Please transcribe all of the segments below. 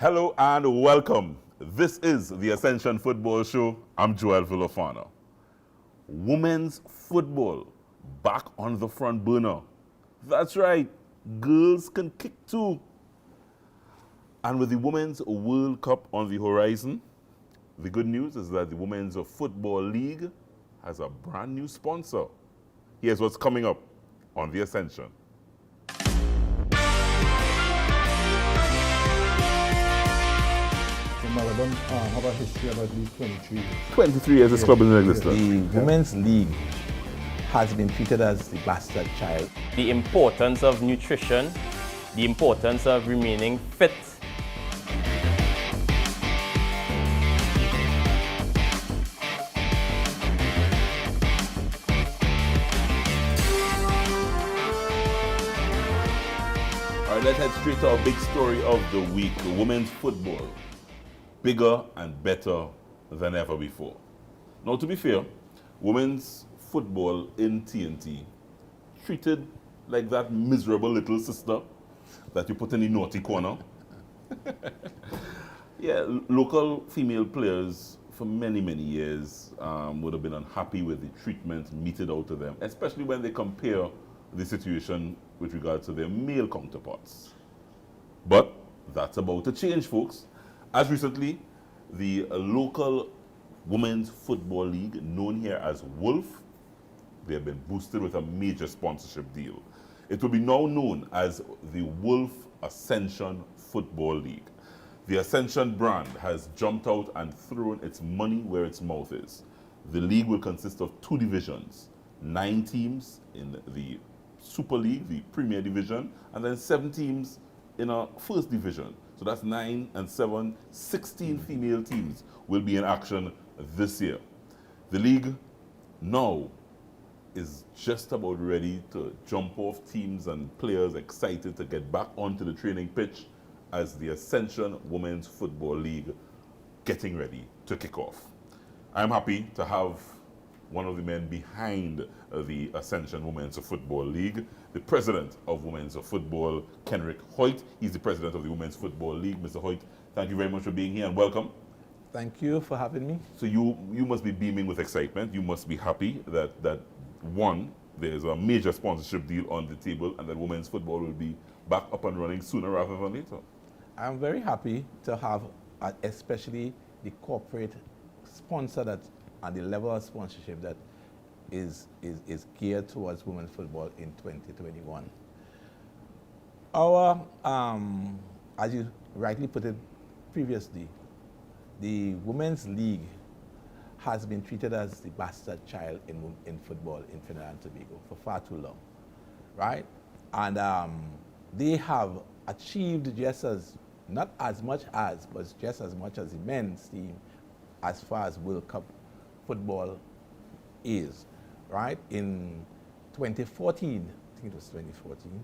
Hello and welcome. This is the Ascension Football Show. I'm Joel Villafana. Women's football back on the front burner. That's right, girls can kick too. And with the Women's World Cup on the horizon, the good news is that the Women's Football League has a brand new sponsor. Here's what's coming up on the Ascension. Malabon have a history about at least 23 years. 23 years this club is in existence. The Women's League has been treated as the bastard child. The importance of nutrition, the importance of remaining fit. All right, let's head straight to our big story of the week. Women's football, bigger and better than ever before. Now, to be fair, women's football in TNT treated like that miserable little sister that you put in the naughty corner. Yeah, local female players for many, many years would have been unhappy with the treatment meted out to them, especially when they compare the situation with regard to their male counterparts. But that's about to change, folks. As recently, the local Women's Football League, known here as Wolf, they have been boosted with a major sponsorship deal. It will be now known as the Wolf Ascension Football League. The Ascension brand has jumped out and thrown its money where its mouth is. The league will consist of 2 divisions, 9 teams in the Super League, the Premier Division, and then 7 teams in a First Division. So that's 9 and 7, 16 female teams will be in action this year. The league now is just about ready to jump off, teams and players excited to get back onto the training pitch as the Ascension Women's Football League getting ready to kick off. I'm happy to have one of the men behind the Ascension Women's Football League, the president of Women's Football, Kenrick Hoyt. He's the president of the Women's Football League. Mr. Hoyt, thank you very much for being here and welcome. Thank you for having me. So you must be beaming with excitement. You must be happy that one, there's a major sponsorship deal on the table and that women's football will be back up and running sooner rather than later. I'm very happy to have especially the corporate sponsor that and the level of sponsorship that is geared towards women's football in 2021. Our, as you rightly put it previously, the Women's League has been treated as the bastard child in football in Trinidad and Tobago for far too long, right? And they have achieved just as, not as much as, but just as much as the men's team as far as World Cup football is, right? In 2014, I think it was 2014,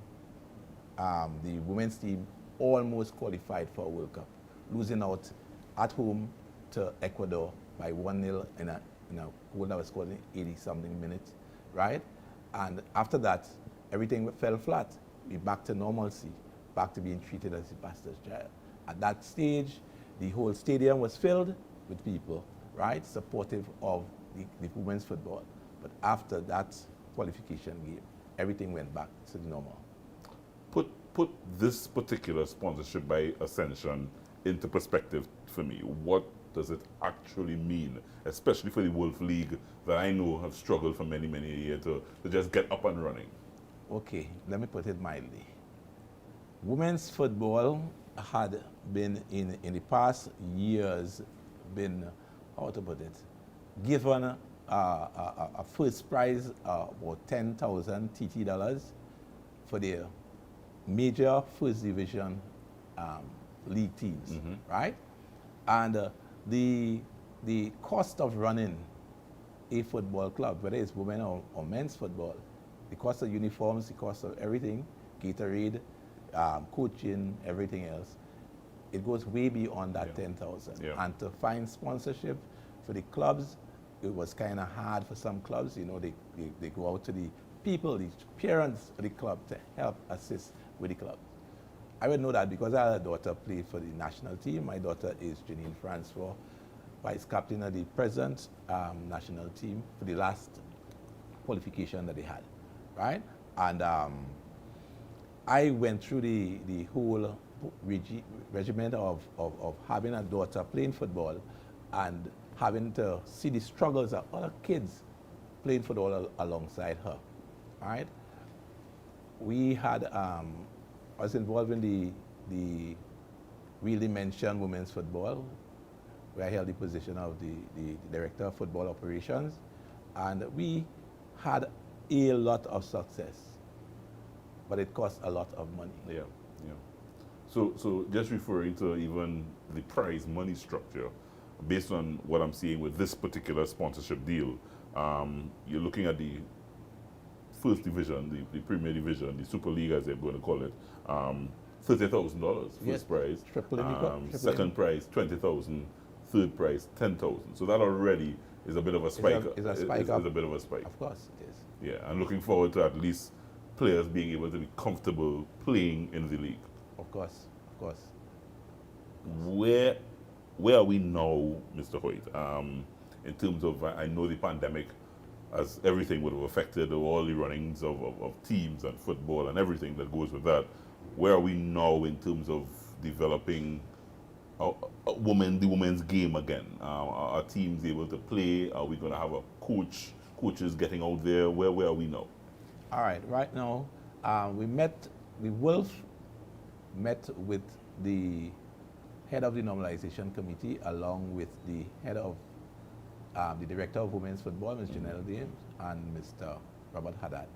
the women's team almost qualified for a World Cup, losing out at home to Ecuador by 1-0 in a goal that was scored in 80-something minutes, right? And after that, everything fell flat. We back to normalcy, back to being treated as a bastard child. At that stage, the whole stadium was filled with people, right, supportive of the women's football. But after that qualification game, everything went back to the normal. Put this particular sponsorship by Ascension into perspective for me. What does it actually mean, especially for the Wolf League that I know have struggled for many, many years to just get up and running? Okay, let me put it mildly. Women's football had been, in the past years, been, how to put it, given a first prize about 10,000 TT dollars for their major first division league teams, right? And the cost of running a football club, whether it's women or men's football, the cost of uniforms, the cost of everything, Gatorade, coaching, everything else, it goes way beyond that 10,000. Yeah. And to find sponsorship for the clubs, it was kind of hard for some clubs. You know, they go out to the people, the parents of the club to help assist with the club. I would know that because I had a daughter play for the national team. My daughter is Janine Francois, vice captain of the present national team for the last qualification that they had, right? And I went through the whole regimen of having a daughter playing football and having to see the struggles of other kids playing football alongside her, right? We had, I was involved in the really mentioned women's football, where I held the position of the director of football operations, and we had a lot of success, but it cost a lot of money. Yeah, yeah. So just referring to even the prize money structure, based on what I'm seeing with this particular sponsorship deal, you're looking at the first division, the Premier Division, the Super League as they're going to call it, $30,000 first prize. Second prize, $20,000. Third prize, $10,000. So that already is a bit of a spike. It's a spike Is a bit of a spike. Of course it is. Yeah, and looking forward to at least players being able to be comfortable playing in the league. Of course, of course. Where are we now, Mr. Hoyt? In terms of, I know the pandemic, as everything would have affected all the runnings of teams and football and everything that goes with that. Where are we now in terms of developing the women's game again? Are teams able to play? Are we going to have coaches getting out there? Where are we now? All right now, the Wolf met with the head of the normalization committee along with the head of the director of women's football, Ms. Janelle James, and Mr. Robert Haddad,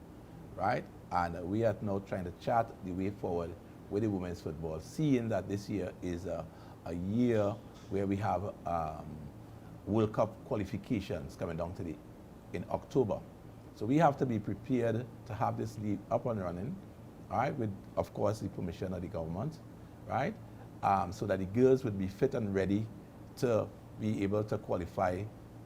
right? And we are now trying to chart the way forward with the women's football, seeing that this year is a year where we have World Cup qualifications coming down in October. So we have to be prepared to have this league up and running, all right, with, of course, the permission of the government, right? So that the girls would be fit and ready to be able to qualify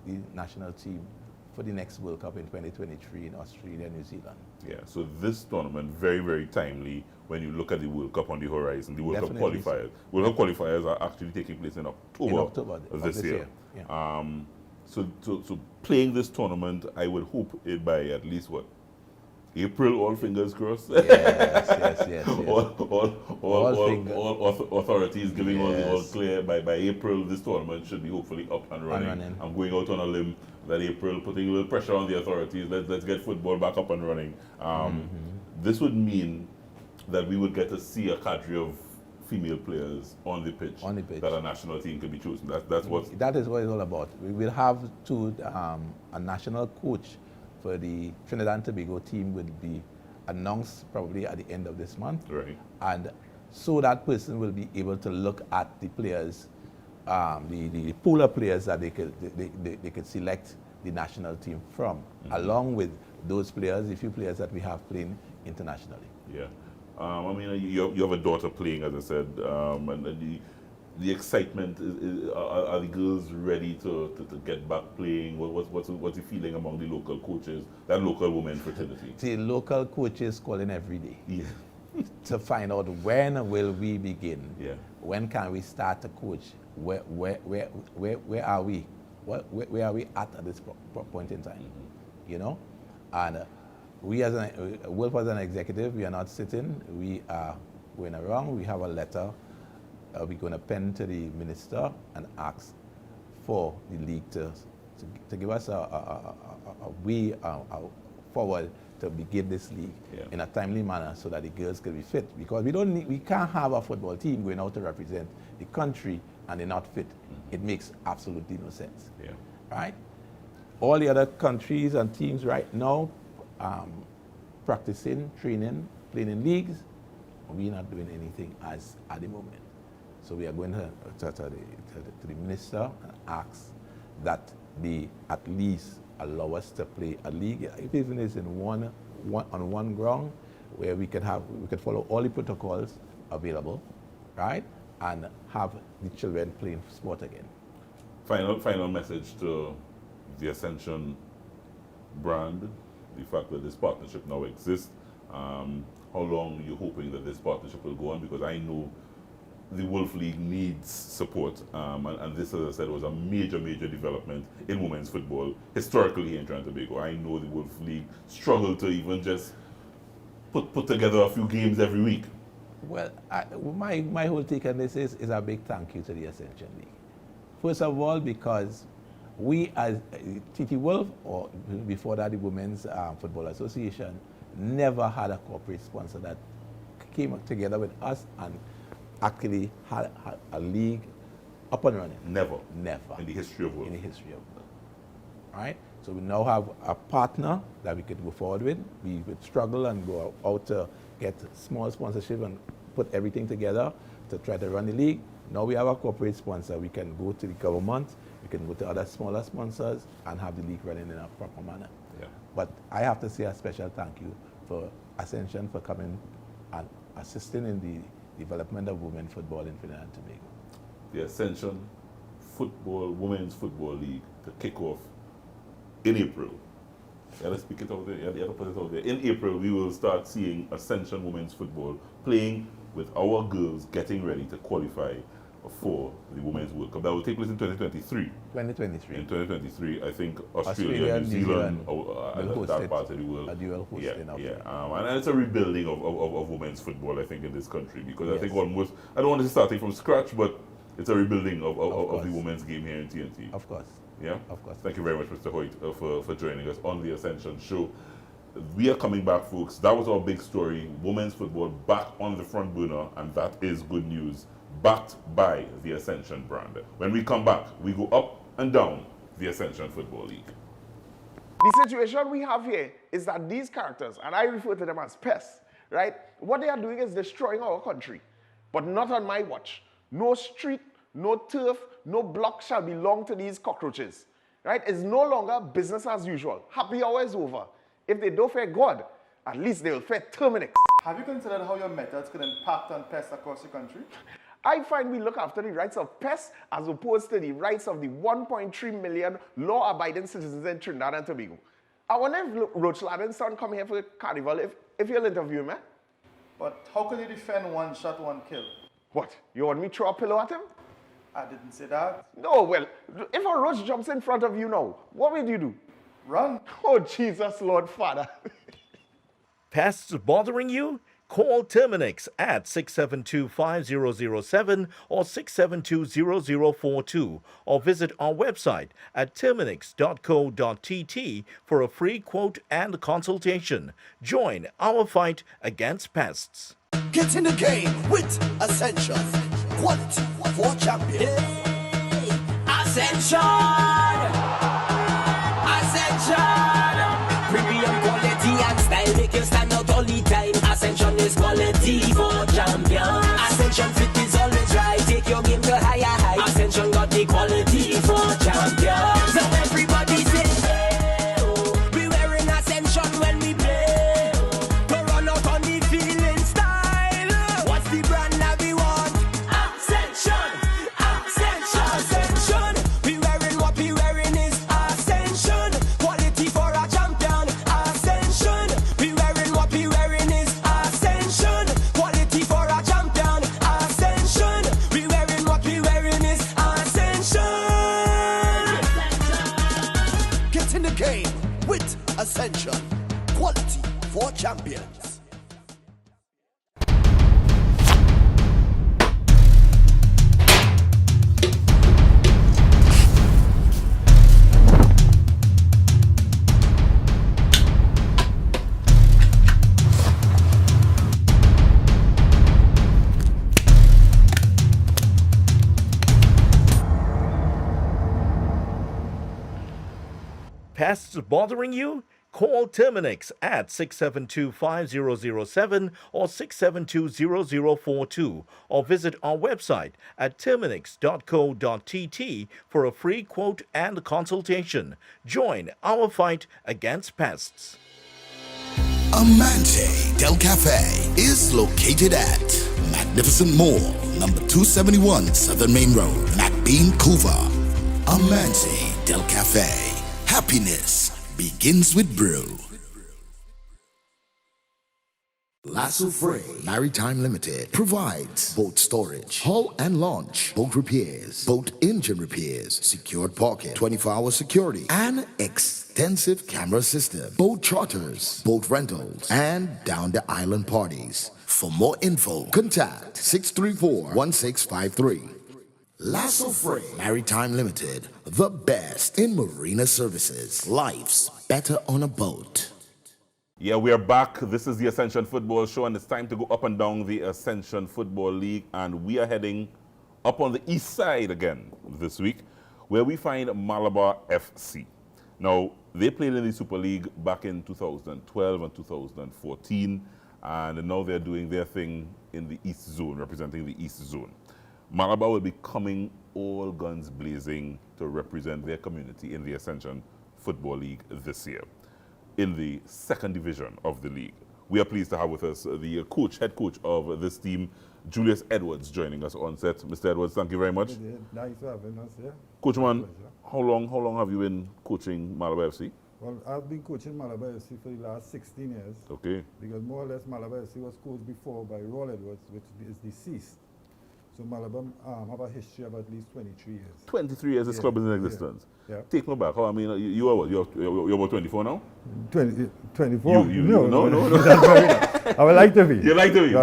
the national team for the next World Cup in 2023 in Australia and New Zealand. Yeah, so this tournament, very, very timely when you look at the World Cup on the horizon, the World Cup qualifiers. World Cup qualifiers are actually taking place in October of this year. Yeah. So playing this tournament, I would hope it by at least what? April, all fingers crossed. Yes. All authorities giving all clear by April. This tournament should be hopefully up and running. I'm going out on a limb that April, putting a little pressure on the authorities. Let's get football back up and running. This would mean that we would get to see a cadre of female players on the pitch. That a national team could be chosen. That is what it's all about. We will have a national coach for the Trinidad and Tobago team will be announced probably at the end of this month. Right. And so that person will be able to look at the players, the pool of players that they could select the national team from, along with those players, the few players that we have playing internationally. Yeah. I mean, you have a daughter playing, as I said, and the excitement, are the girls ready to get back playing? What's the feeling among the local coaches, that local women fraternity? The local coaches calling every day. Yeah. To find out when will we begin? Yeah. When can we start to coach? Where are we? Where are we at this point in time? You know? And we as Wolf as an executive, we are not sitting. We are going around. We have a letter we're going to pen to the minister and ask for the league to give us a way forward to begin this league in a timely manner so that the girls can be fit. Because we can't have a football team going out to represent the country and they're not fit. It makes absolutely no sense. Yeah. Right? All the other countries and teams right now practicing, training, playing in leagues. We're not doing anything at the moment. So we are going to the minister and ask that they at least allow us to play a league, if even it's in on one ground, where we could follow all the protocols available, right, and have the children playing sport again. Final message to the Ascension brand, the fact that this partnership now exists. how long you're hoping that this partnership will go on, because I know the Wolf League needs support, and this, as I said, was a major development in women's football historically here in Trinidad and Tobago. I know the Wolf League struggled to even just put together a few games every week. Well, my whole take on this is a big thank you to the Ascension League. First of all, because we as TT Wolf, or before that the Women's Football Association, never had a corporate sponsor that came together with us and actually had a league up and running. Never. Never. In the history of Wolf. In the history of Wolf. Right? So we now have a partner that we could go forward with. We would struggle and go out to get small sponsorship and put everything together to try to run the league. Now we have a corporate sponsor. We can go to the government, we can go to other smaller sponsors and have the league running in a proper manner. Yeah. But I have to say a special thank you for Ascension for coming and assisting in the development of women's football in Trinidad and Tobago. The Ascension Women's Football League to kick off in April. Yeah, let's speak it out there. Yeah, put it out there. In April, we will start seeing Ascension Women's Football playing with our girls getting ready to qualify for the Women's World Cup. That will take place in 2023. 2023. In 2023, I think Australia, New Zealand that part of the world. A dual host in and it's a rebuilding of women's football, I think, in this country, because Yes. I think almost, I don't want to start from scratch, but it's a rebuilding of course. the women's game here in TNT. Of course. Yeah? Of course. Thank you very much, Mr. Hoyt, for joining us on the Ascension show. We are coming back, folks. That was our big story. Women's football back on the front burner, and that is good news. Backed by the Ascension brand. When we come back, we go up and down the Ascension Football League. The situation we have here is that these characters, and I refer to them as pests, right? What they are doing is destroying our country, but not on my watch. No street, no turf, no block shall belong to these cockroaches, right? It's no longer business as usual. Happy hour is over. If they don't fear God, at least they will fear Terminix. Have you considered how your methods could impact on pests across the country? I find we look after the rights of pests as opposed to the rights of the 1.3 million law-abiding citizens in Trinidad and Tobago. I wonder if Roach Ladden's son come here for the carnival, if you'll interview him, eh? But how could you defend one shot, one kill? What, you want me to throw a pillow at him? I didn't say that. No, well, if a roach jumps in front of you now, what will you do? Run. Oh, Jesus, Lord Father. Pests bothering you? Call Terminix at 672-5007 or 672-0042 or visit our website at terminix.co.tt for a free quote and consultation. Join our fight against pests. Get in the game with Ascension. Quality for champions. Ascension! Ascension! Premium quality and style make you stand out all the time. Ascension is quality for champions. Ascension fit is always right. Take your game to higher heights. Ascension got the quality for champions. So everybody say, hey, oh. We wearing Ascension when we play. To run out on the field in style. What's the brand that we want? Ascension! Ascension! Ascension! We wearing what we wearing is Ascension. Quality for a champion. Ascension! We wearing what we wearing is Ascension. Quality for a champion. Ascension! We wearing what we wearing is Ascension. Get in the game with Ascension. Quality for champions. Pests bothering you? Call Terminix at 672-5007 or 672-0042 or visit our website at terminix.co.tt for a free quote and consultation. Join our fight against pests. Amante Del Cafe is located at Magnificent Mall, number 271 Southern Main Road, McBean, Couva. Amante Del Cafe. Happiness begins with brew. Lasso Freight Maritime Limited provides boat storage, hull and launch, boat repairs, boat engine repairs, secured parking, 24-hour security, and extensive camera system, boat charters, boat rentals, and down the island parties. For more info, contact 634-1653. Lasso Freight Maritime Limited, the best in marina services. Life's better on a boat. Yeah, we are back. This is the Ascension Football Show, and it's time to go up and down the Ascension Football League. And we are heading up on the east side again this week, where we find Malabar FC. Now, they played in the Super League back in 2012 and 2014, and now they're doing their thing in the East Zone, representing the East Zone. Malabar will be coming all guns blazing to represent their community in the Ascension Football League this year, in the second division of the league. We are pleased to have with us the head coach of this team, Julius Edwards, joining us on set. Mr. Edwards, thank you very much. Nice having us here. Coach man, how long have you been coaching Malabar FC? Well, I've been coaching Malabar FC for the last 16 years. Okay. Because more or less Malabar FC was coached before by Roll Edwards, which is deceased. So Malabar have a history of at least 23 years. 23 years this club is in existence. Yeah. Take me back. How, I mean, you are what? You're about 24 now? 24? No. I would like to be. You like to be,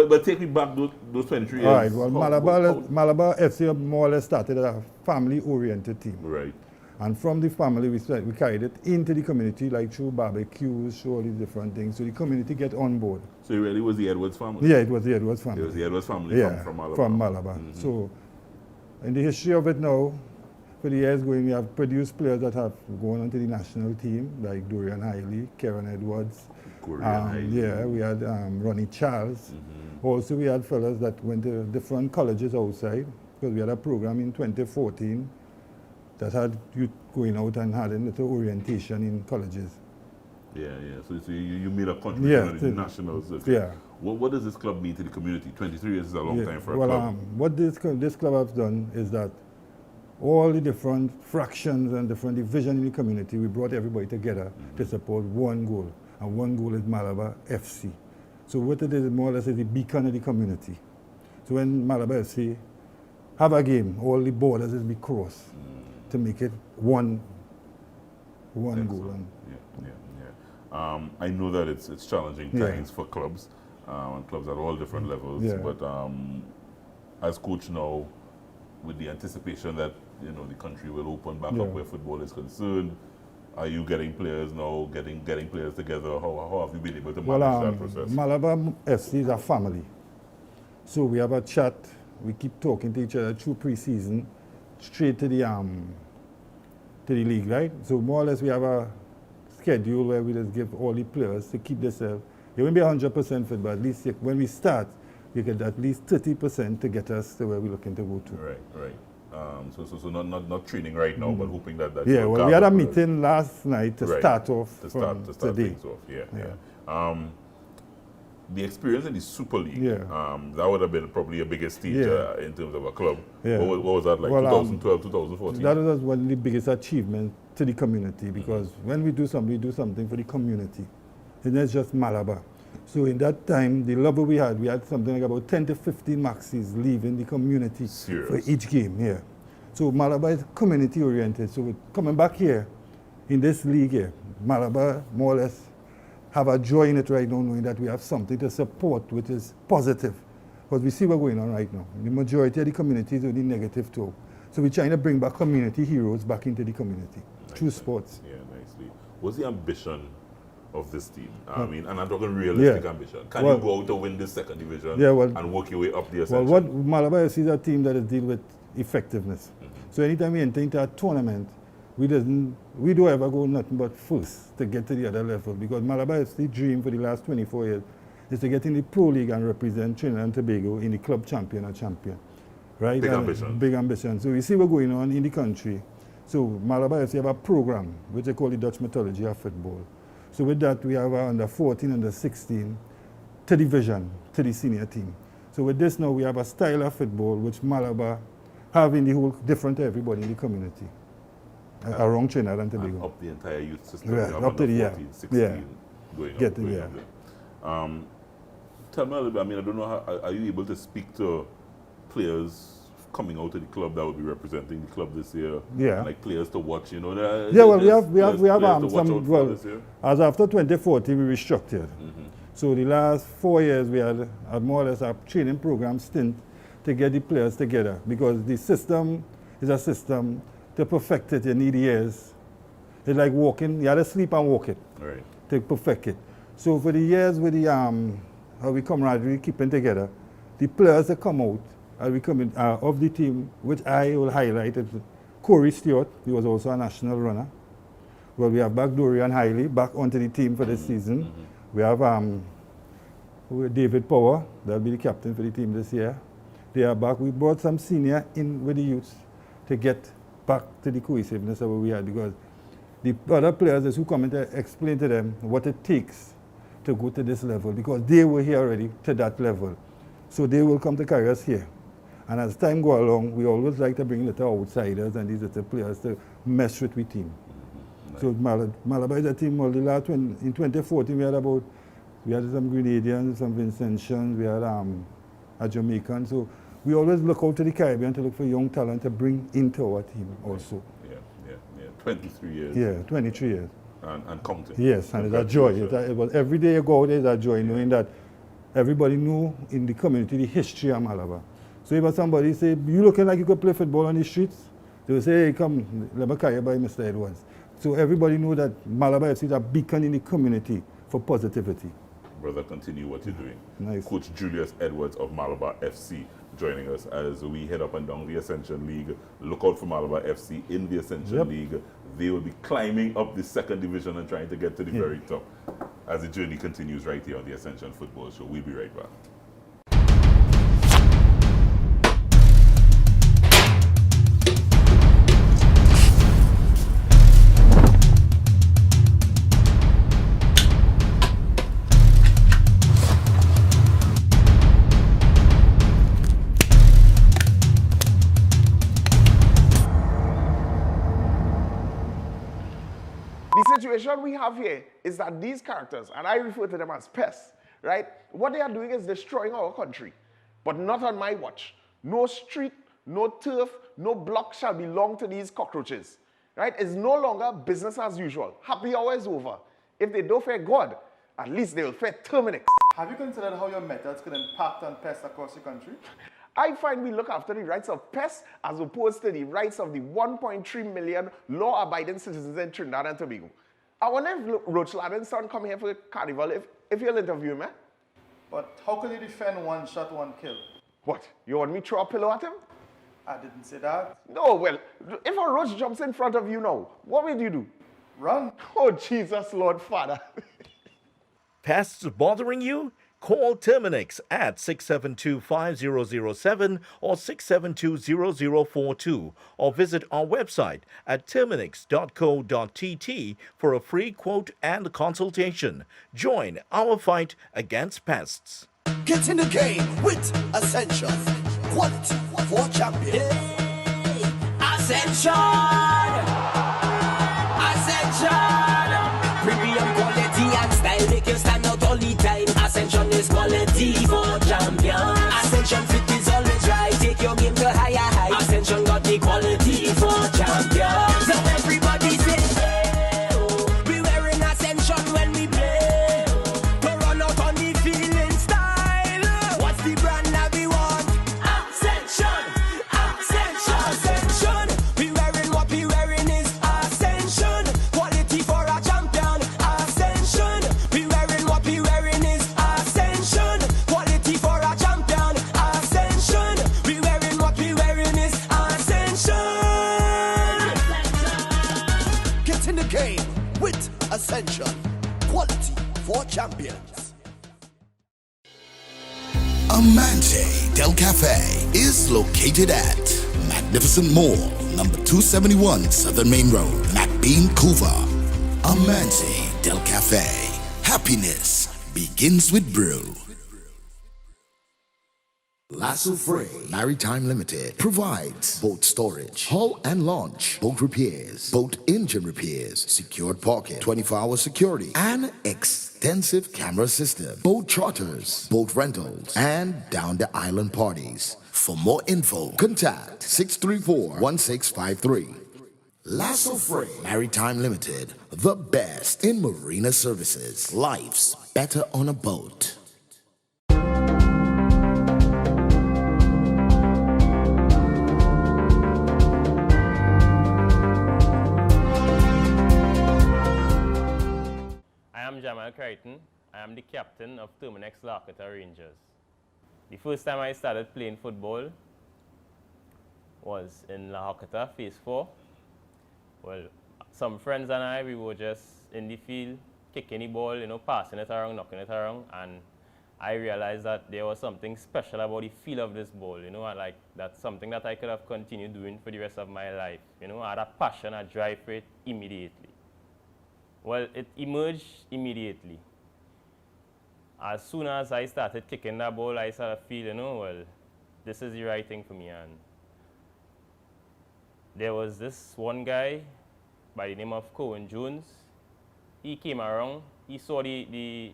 but take me back those 23 years. All right, well, Malabar FC more or less started as a family-oriented team. Right. And from the family, we carried it into the community, like through barbecues, through all these different things. So the community get on board. So it really was the Edwards family? Yeah, it was the Edwards family. It was the Edwards family from Malabar. From Malabar. Mm-hmm. So in the history of it now, for the years going, we have produced players that have gone on to the national team, like Dorian Hiley, Karen Edwards. Yeah, we had Ronnie Charles. Mm-hmm. Also, we had fellas that went to different colleges outside, because we had a program in 2014 that had youth going out and had a little orientation in colleges. Yeah. So you made a contribution to the nationals. Okay. Yeah. What does this club mean to the community? 23 years is a long time for a club. What this club has done is that all the different fractions and different divisions in the community, we brought everybody together to support one goal. And one goal is Malabar FC. So what it is more or less is the beacon of the community. So when Malabar FC have a game, all the borders will be crossed to make it one goal. I know that it's challenging times for clubs, and clubs at all different levels. Yeah. But as coach now, with the anticipation that the country will open back up where football is concerned, are you getting players now, getting players together? How have you been able to manage that process? Malabar FC is a family. So we have a chat, we keep talking to each other through pre-season, straight to the league, right? So more or less we have a schedule where we just give all the players to keep themselves. It won't be 100% fit, but at least when we start, we get at least 30% to get us to where we're looking to go to. Right. So not training right now, but hoping that yeah. Well, we had a meeting last night to start off to start today. Things off. Yeah. The experience in the Super League, that would have been probably a bigger stage in terms of a club. Yeah. What was that like, 2012, 2014? That was one of the biggest achievements to the community, because when we do something for the community. It's not just Malabar. So in that time, the level we had something like about 10 to 15 maxis leaving the community for each game here. So Malabar is community oriented. So coming back here, in this league here, Malabar more or less have a joy in it right now, knowing that we have something to support which is positive. Because we see what's going on right now. The majority of the community is only negative too. So we're trying to bring back community heroes back into the community through sports. Yeah, nicely. What's the ambition of this team? I mean, and I'm talking realistic ambition. Can you go out to win this second division and work your way up the Ascension? Well, what Malabar FC is a team that is deal with effectiveness. So anytime we enter into a tournament, we don't ever go nothing but first to get to the other level, because Malabar FC's dream for the last 24 years is to get in the Pro League and represent Trinidad and Tobago in the club champion or champion. Right? Big ambition. Big ambition. So we see what's going on in the country. So Malabar FC have a program which they call the Dutch Mythology of Football. So with that, we have under 14, under 16, to division, to the senior team. So with this now, we have a style of football which Malabar have in the whole different to everybody in the community. Around Trinidad and Tobago. Up the entire youth system. Right, up to the 14, 16 going up. Tell me a little bit, I mean, I don't know, how are you able to speak to players coming out of the club that will be representing the club this year? Yeah. Like players to watch, you know? Yeah, well, we have players to watch some, out for well, this year? as after 2014, we restructured. So the last 4 years, we had more or less a training program stint to get the players together, because the system is a system. To perfect it, you need years. It's like walking, you have to sleep and walk it. Right. To perfect it. So for the years with the how we camaraderie keeping together, the players that come out of the team, which I will highlight, is Corey Stewart. He was also a national runner. Well, we have back Dorian Hiley back onto the team for this season. We have David Power, that'll be the captain for the team this year. They are back. We brought some senior in with the youths to get back to the cohesiveness of what we had, because the other players is who come in to explain to them what it takes to go to this level, because they were here already to that level. So they will come to carry us here. And as time go along, we always like to bring little outsiders and these little players to mess with the team. Nice. So Malabar is a team, well, the last in 2014 we had some Grenadians, some Vincentians, we had a Jamaican. So we always look out to the Caribbean to look for young talent to bring into our team also. Yeah. 23 years. Yeah, 23 years. And counting. Yes, and it's a joy. It was every day you go out, there's a joy knowing that everybody knew in the community the history of Malabar. So if somebody say, you looking like you could play football on the streets, they will say, hey, come, let me carry you by Mr. Edwards. So everybody knew that Malabar FC is a beacon in the community for positivity. Brother, continue what you're doing. Nice. Coach Julius Edwards of Malabar FC joining us as we head up and down the Ascension League. Look out for Malabar FC in the Ascension League. They will be climbing up the second division and trying to get to the very top as the journey continues right here on the Ascension Football Show. We'll be right back. The situation we have here is that these characters, and I refer to them as pests, right? What they are doing is destroying our country, but not on my watch. No street, no turf, no block shall belong to these cockroaches, right? It's no longer business as usual. Happy hour is over. If they don't fear God, at least they will fear Terminix. Have you considered how your methods could impact on pests across the country? I find we look after the rights of pests as opposed to the rights of the 1.3 million law-abiding citizens in Trinidad and Tobago. I wonder if Roach Ladden's son come here for the carnival, if you'll interview him, eh? But how can you defend one shot, one kill? What, you want me to throw a pillow at him? I didn't say that. No, well, if a roach jumps in front of you now, what will you do? Run. Oh, Jesus, Lord Father. Pests bothering you? Call Terminix at 672-5007 or 672-0042 or visit our website at terminix.co.tt for a free quote and consultation. Join our fight against pests. Get in the game with Ascension. Quality for champions. Ascension! Premium quality and style make you stand out all the time. Ascension is quality for champion. Ascension fit is always right. Take your game to higher heights. Ascension got the quality for champion. So everybody say, hey, oh. We wearing Ascension when we play. To run out on the field in style. What's the brand that we want? Ascension. We wearing what we wearing is Ascension. Quality for a champion. Ascension. We wearing what we wearing is Ascension. Quality for a champion. Ascension. We wearing what we wearing is Ascension. Get in the game with Ascension. Quality for champions. Amante Del Cafe is located at Magnificent Mall, number 271 Southern Main Road, McBean, Couva. Amante Del Cafe. Happiness begins with brew. Lasso Freight Maritime Limited provides boat storage, hull and launch, boat repairs, boat engine repairs, secured parking, 24-hour security, and extensive camera system, boat charters, boat rentals, and down the island parties. For more info, contact 634-1653. Lasso Freight Maritime Limited, the best in marina services. Life's better on a boat. Crichton. I am the captain of Terminex Larkota Rangers. The first time I started playing football was in La Hakata, Phase 4. Well, some friends and I, we were just in the field, kicking the ball, passing it around, knocking it around, and I realized that there was something special about the feel of this ball, like that's something that I could have continued doing for the rest of my life. I had a passion, a drive for it immediately. Well, it emerged immediately. As soon as I started kicking that ball, I started feeling, well, this is the right thing for me. And there was this one guy by the name of Cohen Jones. He came around, he saw the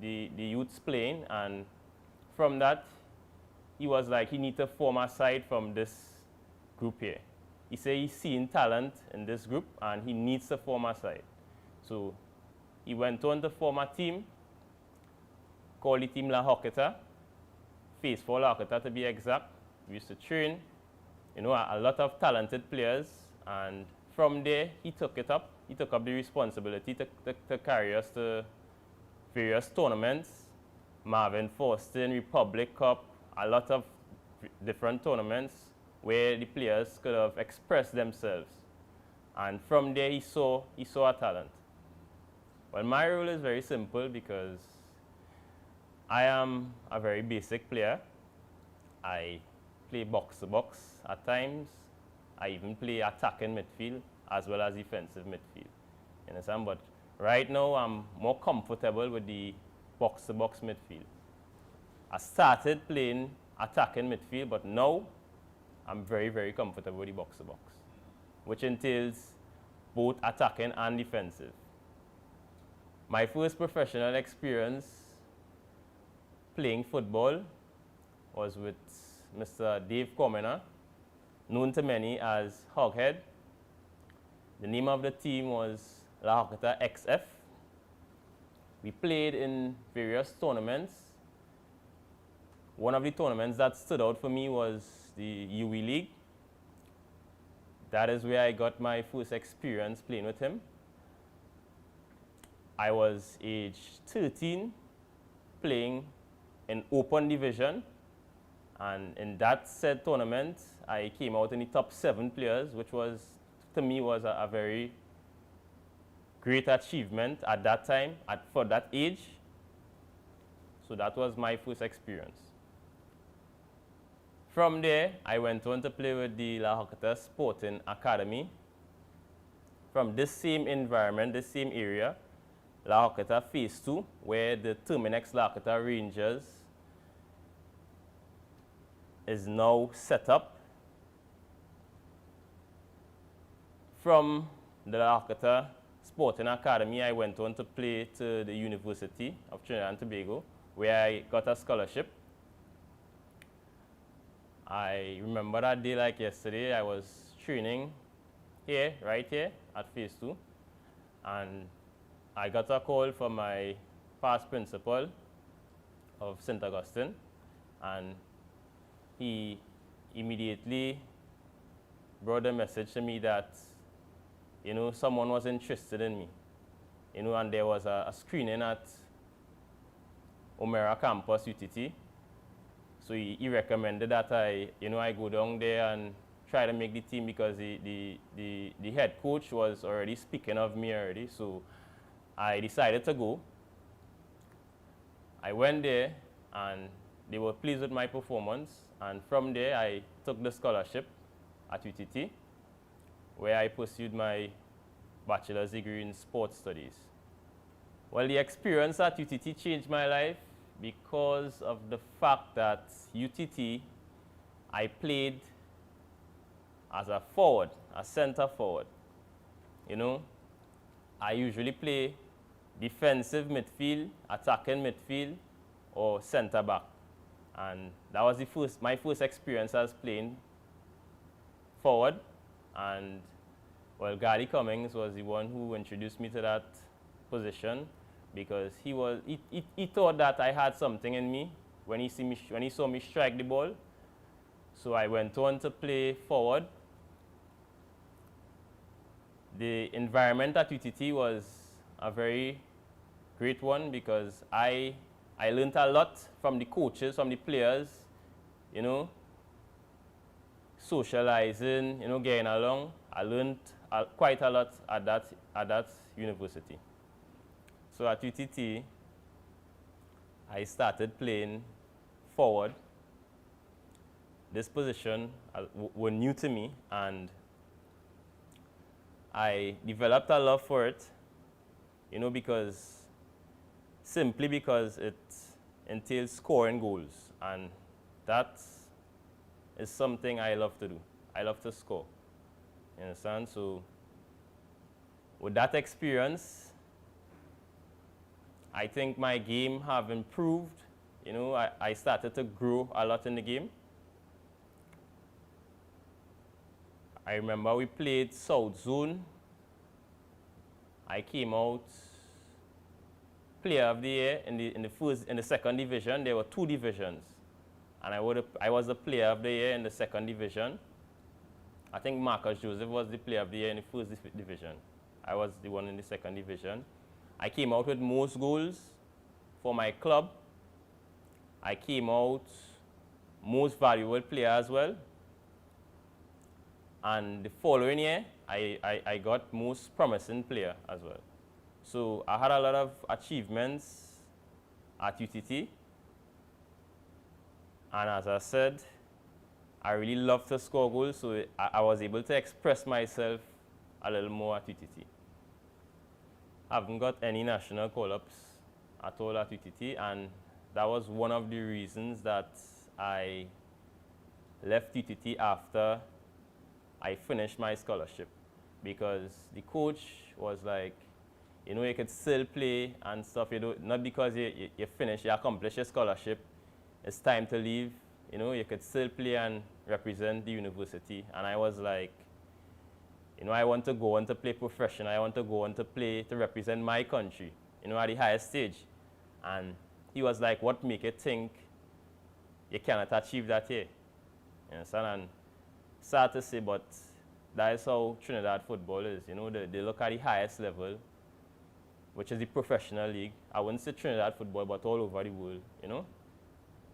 youths playing, and from that, he was like, he needs to form a side from this group here. He said he's seeing talent in this group, and he needs to form a side. So he went on to form a team called the team La Hakata, Phase 4 La Hakata to be exact. We used to train, a lot of talented players, and from there he took it up. He took up the responsibility to carry us to various tournaments, Marvin Forston, Republic Cup, a lot of different tournaments where the players could have expressed themselves. And from there he saw a talent. Well, my role is very simple because I am a very basic player. I play box-to-box at times. I even play attacking midfield as well as defensive midfield. You understand? But right now, I'm more comfortable with the box-to-box midfield. I started playing attacking midfield, but now I'm very, very comfortable with the box-to-box, which entails both attacking and defensive. My first professional experience playing football was with Mr. Dave Comena, known to many as Hoghead. The name of the team was La Hakata XF. We played in various tournaments. One of the tournaments that stood out for me was the UE League. That is where I got my first experience playing with him. I was age 13, playing in open division, and in that said tournament, I came out in the top 7 players, which was, to me, was a very great achievement at that time, for that age. So that was my first experience. From there, I went on to play with the La Hakata Sporting Academy. From this same environment, this same area, La Hakata Phase 2, where the Terminex La Hakata Rangers is now set up. From the La Hakata Sporting Academy, I went on to play to the University of Trinidad and Tobago, where I got a scholarship. I remember that day like yesterday. I was training here, right here at Phase 2, and I got a call from my past principal of St. Augustine, and he immediately brought a message to me that, someone was interested in me, and there was a screening at Omera campus, UTT. So he recommended that I go down there and try to make the team because the head coach was already speaking of me already. So I decided to go. I went there and they were pleased with my performance. And from there, I took the scholarship at UTT, where I pursued my bachelor's degree in sports studies. Well, the experience at UTT changed my life because of the fact that UTT, I played as a forward, a center forward. You know, I usually play defensive midfield, attacking midfield, or center back. And that was my first experience as playing forward. And well, Gary Cummings was the one who introduced me to that position, because he thought that I had something in me when he saw me strike the ball. So I went on to play forward. The environment at UTT was a very great one, because I learned a lot from the coaches, from the players, you know, socializing, you know, getting along. I learned quite a lot at that university. So at UTT, I started playing forward. This position were new to me, and I developed a love for it, you know, simply because it entails scoring goals, and that is something I love to do. I love to score, you understand? So with that experience, I think my game have improved. You know, I started to grow a lot in the game. I remember we played South Zone. I came out player of the year in the second division. There were 2 divisions, and I was the player of the year in the second division. I think Marcus Joseph was the player of the year in the first division. I was the one in the second division. I came out with most goals for my club. I came out most valuable player as well. And the following year, I got most promising player as well. So I had a lot of achievements at UTT. And as I said, I really love to score goals, so I was able to express myself a little more at UTT. I haven't got any national call-ups at all at UTT, and that was one of the reasons that I left UTT after I finished my scholarship, because the coach was like, you know, you could still play and stuff, you know, not because you finish, you accomplish your scholarship, it's time to leave, you know, you could still play and represent the university. And I was like, you know, I want to go on to play professional, I want to go on to play to represent my country, you know, at the highest stage. And he was like, what make you think you cannot achieve that here? You understand? And sad to say, but that is how Trinidad football is. You know, they look at the highest level, which is the professional league. I wouldn't say Trinidad football, but all over the world, you know,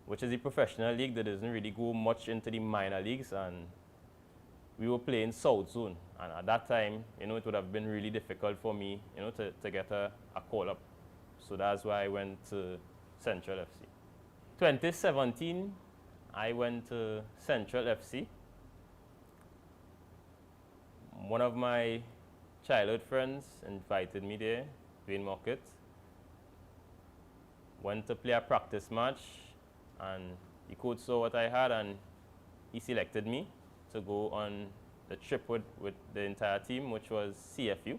which is the professional league that doesn't really go much into the minor leagues. And we were playing South Zone. And at that time, you know, it would have been really difficult for me, you know, to get a call-up. So that's why I went to Central FC. 2017, I went to Central FC. One of my childhood friends invited me there, Dwayne Mockett. Went to play a practice match, and the coach saw what I had, and he selected me to go on the trip with the entire team, which was CFU.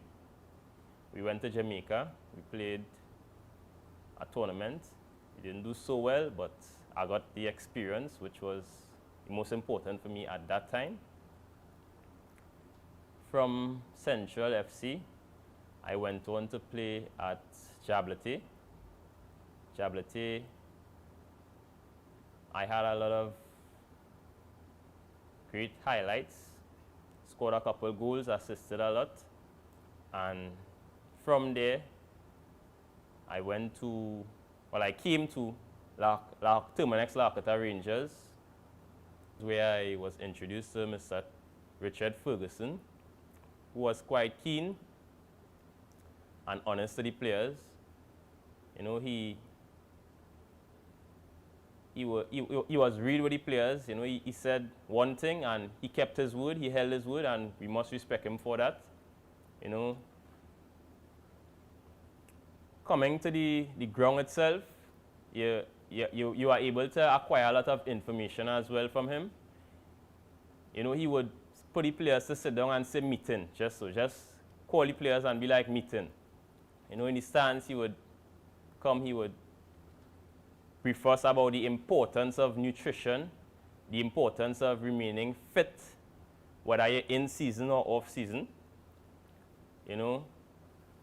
We went to Jamaica. We played a tournament. We didn't do so well, but I got the experience, which was the most important for me at that time. From Central FC, I went on to play at Jablete. Jablete, I had a lot of great highlights, scored a couple goals, assisted a lot. And from there, I came to Terminex Larkota Rangers, where I was introduced to Mr. Richard Ferguson, who was quite keen and honest to the players. You know, he was real with the players. You know, he said one thing and he kept his word, he held his word, and we must respect him for that. You know, coming to the ground itself, you are able to acquire a lot of information as well from him. You know, he would put the players to sit down and say meeting, just call the players and be like meeting. You know, in the stands, he would brief us about the importance of nutrition, the importance of remaining fit, whether you're in season or off season. You know,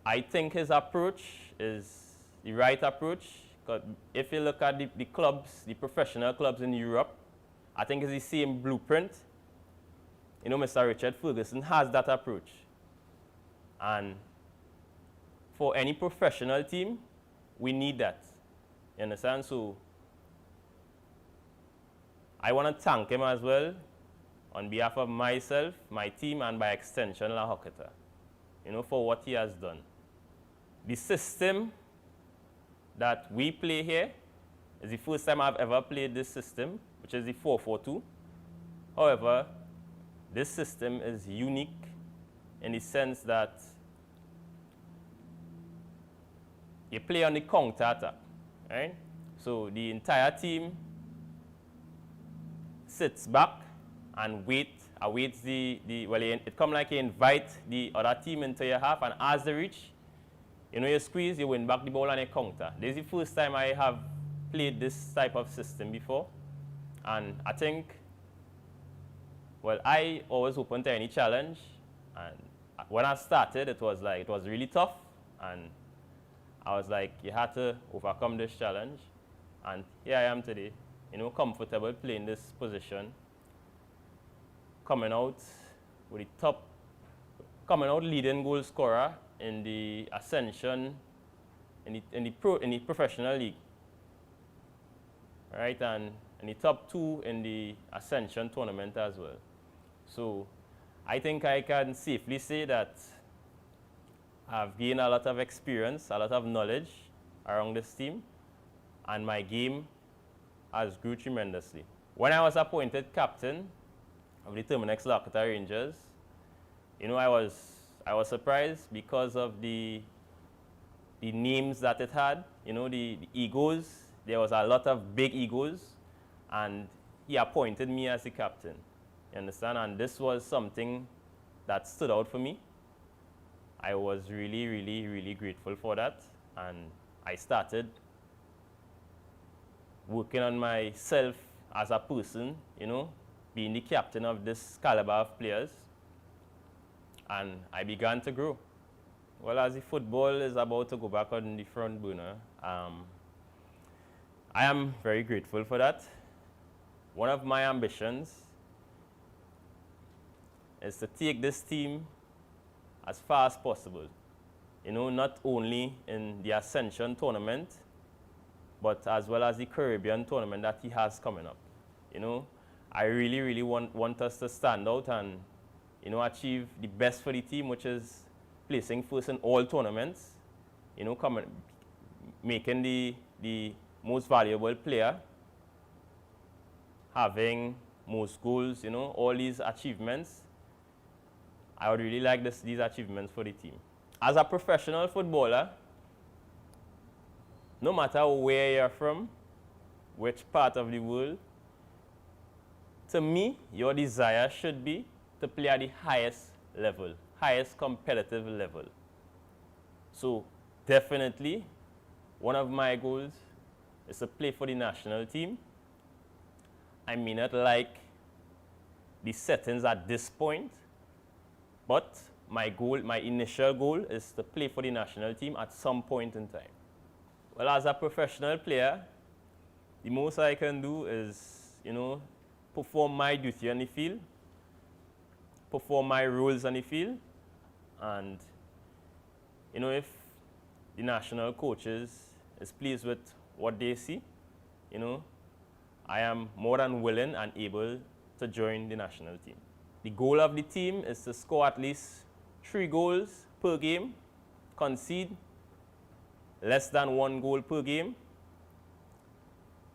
I think his approach is the right approach. Because if you look at the clubs, the professional clubs in Europe, I think it's the same blueprint. You know, Mr. Richard Ferguson has that approach. And for any professional team, we need that. You understand? So I want to thank him as well on behalf of myself, my team, and by extension, La Hocketa, you know, for what he has done. The system that we play here is the first time I've ever played this system, which is the 4-4-2. However, this system is unique in the sense that you play on the counter attack, right? So the entire team sits back and awaits it comes like you invite the other team into your half, and as they reach, you know, you squeeze, you win back the ball and you counter. This is the first time I have played this type of system before, and I think, well, I always open to any challenge, and when I started, it was really tough, and I was like, you had to overcome this challenge, and here I am today, you know, comfortable playing this position, coming out leading goal scorer in the Ascension, in the professional league, right, and in the top 2 in the Ascension tournament as well. So I think I can safely say that I've gained a lot of experience, a lot of knowledge around this team, and my game has grew tremendously. When I was appointed captain of the Terminex La Hocketa Rangers, you know, I was surprised because of the names that it had, you know, the egos. There was a lot of big egos, and he appointed me as the captain. You understand? And this was something that stood out for me. I was really, really, really grateful for that, and I started working on myself as a person, you know, being the captain of this caliber of players, and I began to grow. Well, as the football is about to go back on the front burner, I am very grateful for that. One of my ambitions is to take this team as far as possible. You know, not only in the Ascension tournament, but as well as the Caribbean tournament that he has coming up. You know, I really, really want us to stand out and, you know, achieve the best for the team, which is placing first in all tournaments, you know, making the most valuable player, having most goals, you know, all these achievements. I would really like these achievements for the team. As a professional footballer, no matter where you're from, which part of the world, to me, your desire should be to play at the highest level, highest competitive level. So definitely, one of my goals is to play for the national team. I may not like the settings at this point, but my initial goal is to play for the national team at some point in time. Well, as a professional player, the most I can do is, you know, perform my duty on the field, perform my roles on the field, and, you know, if the national coaches is pleased with what they see, you know, I am more than willing and able to join the national team. The goal of the team is to score at least 3 goals per game, concede less than 1 goal per game,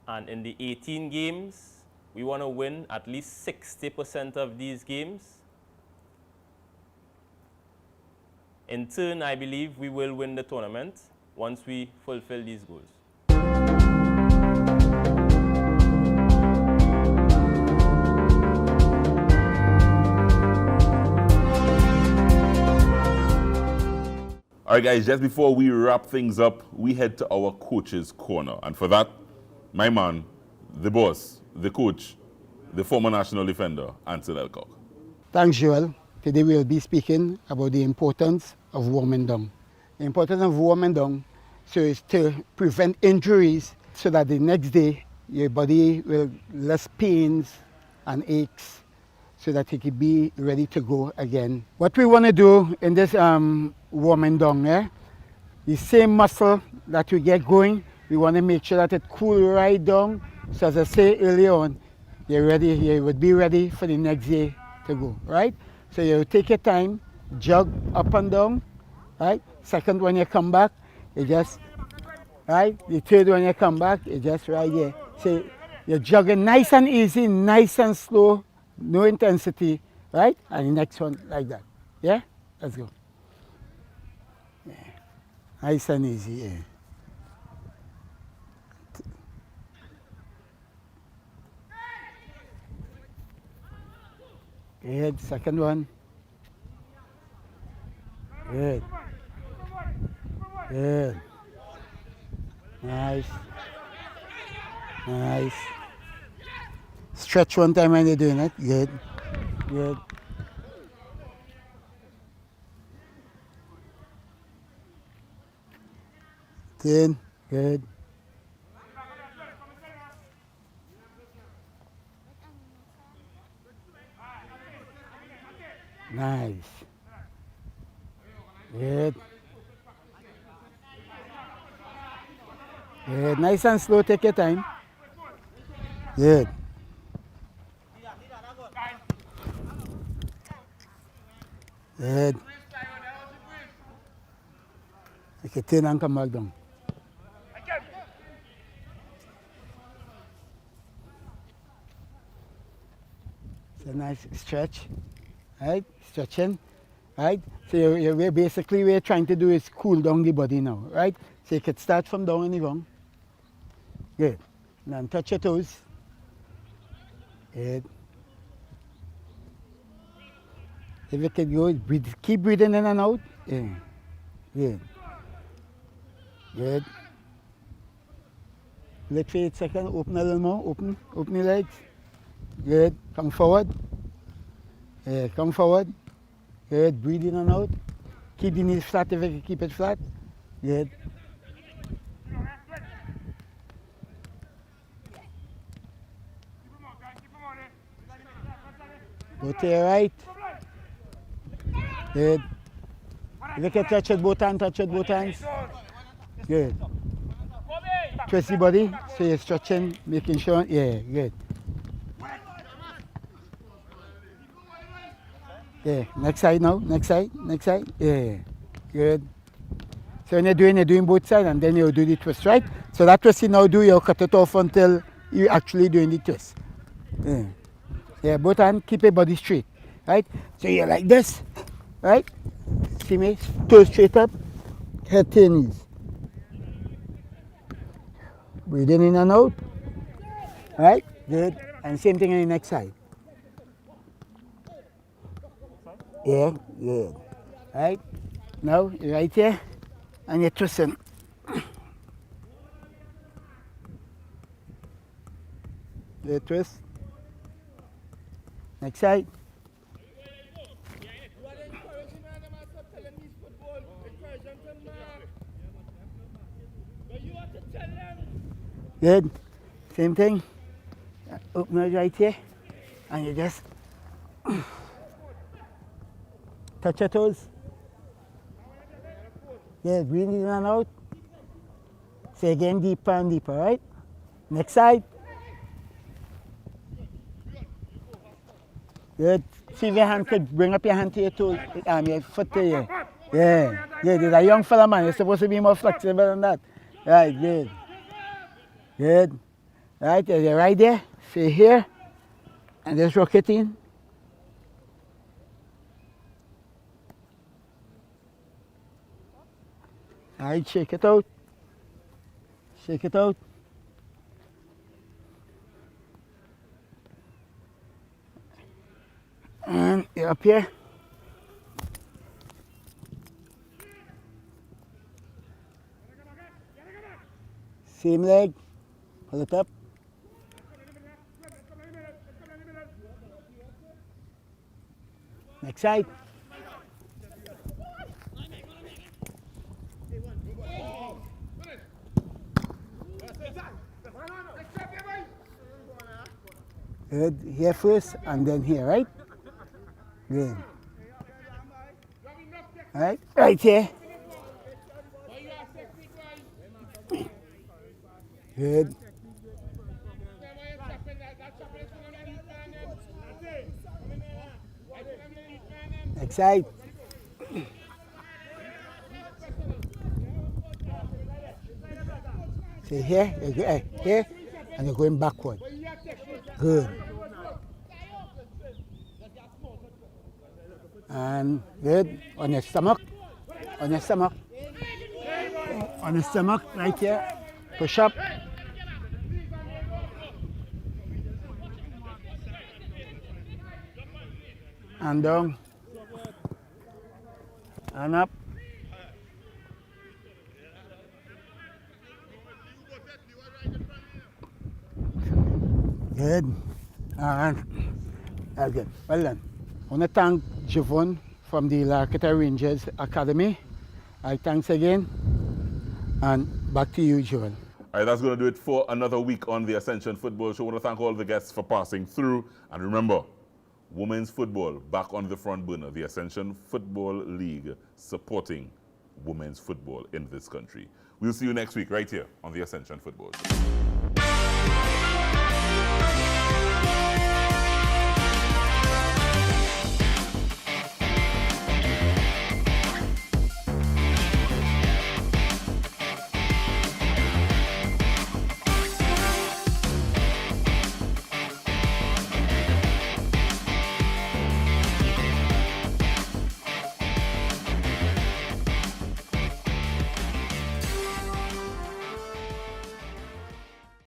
and in the 18 games, we want to win at least 60% of these games. In turn, I believe we will win the tournament once we fulfill these goals. All right, guys, just before we wrap things up, we head to our coach's corner. And for that, my man, the boss, the coach, the former national defender, Ansel Elcock. Thanks, Joel. Today we'll be speaking about the importance of warming down. The importance of warming down so is to prevent injuries so that the next day your body will less pains and aches so that it can be ready to go again. What we want to do in this warming down, the same muscle that we get going, we want to make sure that it cool right down. So as I say earlier on, you're ready, you would be ready for the next day to go, right? So you take your time, jog up and down, right? Second, when you come back, you just, right? The third, when you come back, you just right here. So you're jogging nice and easy, nice and slow, no intensity, right? And the next one like that. Yeah? Let's go. Yeah. Nice and easy, yeah. Good, second one. Good. Good. Nice. Nice. Stretch one time when you're doing it. Good. Good. Good. Good. Nice. Good. Good. Nice and slow, take your time. Good. Good. You can turn and come back down. It's a nice stretch, right? Stretching, right? So basically we're trying to do is cool down the body now, right? So you could start from down in the ground. Good. Then touch your toes. Good. If you can go, breathe, keep breathing in and out. Yeah. Good. Good. Let for 8 seconds. Open a little more. Open your legs. Good. Come forward. Yeah, come forward. Good. Breathe in and out. Keep the knees flat if you can keep it flat. Good. Go to your right. Good. If you can touch it both hands, touch it both hands. Good. Twist the body, so you're stretching, making sure, yeah, good. Yeah, next side now, next side, yeah, good. So when you're doing both sides and then you'll do the twist, right? So that twist you now do, you'll cut it off until you're actually doing the twist. Yeah, yeah, both hands, keep your body straight, right? So you're like this, right? See me, toes straight up, head to your knees. Breathing in and out, right? Good, and same thing on the next side. Yeah, good. Right? Now, you're right here, and you're twisting. The twist. Next side. Good. Same thing. Open it right here, and you just touch your toes. Yeah, breathe in and out. Say again, deeper and deeper, right? Next side. Good. See if your hand could bring up your hand to your toe, your foot to you. Yeah, good. You're a young fella, man. You're supposed to be more flexible than that. Right, good. Good. Right, you're right there. Stay here. And just rock it in. All right, shake it out. Shake it out. And you're up here. Same leg. Pull it up. Next side. Good. Here first and then here, right? Good. All right, right here. Good. Next side. See here, here, and you're going backward. Good. And good. On your stomach. On your stomach. On your stomach, right here. Push up. And down. And up. Good. And that's good. Well done. I want to thank Javon from the Larkita Rangers Academy. Thanks again. And back to you, Joel. All right, that's going to do it for another week on the Ascension Football Show. I want to thank all the guests for passing through. And remember, women's football back on the front burner. The Ascension Football League supporting women's football in this country. We'll see you next week right here on the Ascension Football Show.